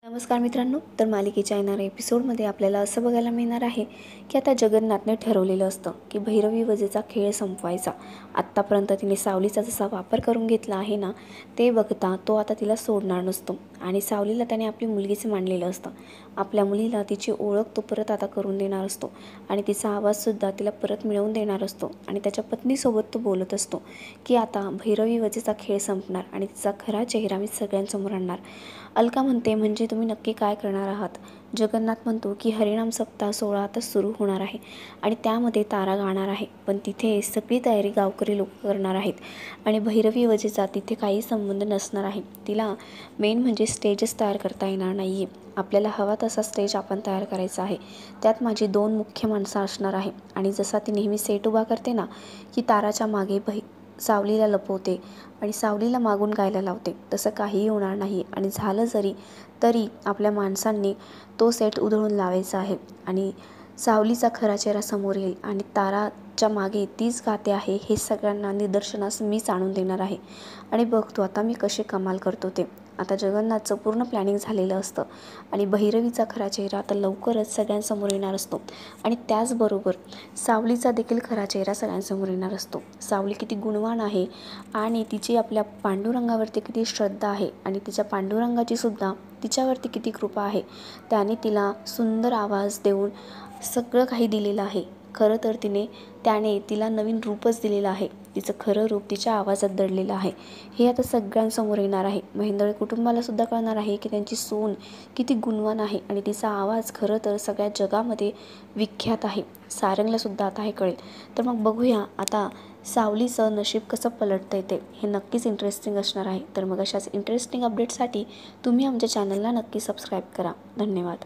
नमस्कार मित्रांनो, तर मालिकेच्या येणाऱ्या एपिसोडमध्ये आपल्याला असं बघायला मिळणार आहे की आता जगन्नाथने ठरवलेलं असतं की भैरवी वजेचा खेळ संपवायचा। आत्तापर्यंत तिने सावलीचा जसा वापर करून घेतला आहे ना, ते बघता तो आता तिला सोडणार नसतो आणि सावलीला त्याने आपली मुलगीचं मानलेलं असतं। आपल्या मुलीला तिची ओळख तो परत आता करून देणार असतो आणि तिचा आवाजसुद्धा तिला परत मिळवून देणार असतो आणि त्याच्या पत्नीसोबत तो बोलत असतो की आता भैरवी वजेचा खेळ संपणार आणि तिचा खरा चेहरा मी सगळ्यांसमोर आणणार। अलका म्हणते, म्हणजे तुम्ही नक्की काय करणार आहात? जगन्नाथ म्हणतो की हरिनाम सप्ताह सोहळा आता सुरू होणार आहे आणि त्यामध्ये तारा गाणार आहे, पण तिथे सगळी तयारी गावकरी लोक करणार आहेत आणि भैरवी वजेचा तिथे काही संबंध नसणार आहे। तिला मेन म्हणजे स्टेजच तयार करता येणार नाही आहे। आपल्याला हवा तसा स्टेज आपण तयार करायचा आहे, त्यात माझी 2 मुख्य माणसं असणार आहे आणि जसा ती नेहमी सेट उभा करते ना, की ताराच्या मागे सावलीला लपवते आणि सावलीला मागून गायला लावते, तसं काहीही होणार नाही आणि झालं तरी आपल्या माणसांनी तो सेट उधळून लावायचा आहे आणि सावलीचा खरा चेहरा समोर येईल आणि ताराच्या मागे तीच गाते आहे हे सगळ्यांना निदर्शनास मीच आणून देणार आहे आणि बघतो आता मी कसे कमाल करतो ते। आता जगन्नाथचं पूर्ण प्लॅनिंग झालेलं असतं आणि भैरवीचा खरा चेहरा आता लवकरच सगळ्यांसमोर येणार असतो आणि त्याचबरोबर सावलीचा देखील खरा चेहरा सगळ्यांसमोर येणार असतो। सावली किती गुणवान आहे आणि तिची आपल्या पांडुरंगावरती किती श्रद्धा आहे आणि तिच्या पांडुरंगाची सुद्धा तिच्यावरती किती कृपा आहे। त्याने तिला सुंदर आवाज देऊन सगळं काही दिलेलं आहे। खरं तर त्याने तिला नवीन रूपच दिलेलं आहे। तिचं खरं रूप तिच्या आवाजात दडलेलं आहे। हे आता सगळ्यांसमोर येणार आहे। महेंदळे कुटुंबाला सुद्धा कळणार आहे की त्यांची सून किती गुणवान आहे आणि तिचा आवाज खरं तर सगळ्या जगामध्ये विख्यात आहे। सारंगला सुद्धा आता हे कळेल। तर मग बघूया आता सावलीचं नशीब कसं पलटतं ते, हे नक्कीच इंटरेस्टिंग असणार आहे। तर मग अशाच इंटरेस्टिंग अपडेटसाठी तुम्ही आमच्या चॅनलला नक्की सबस्क्राईब करा। धन्यवाद।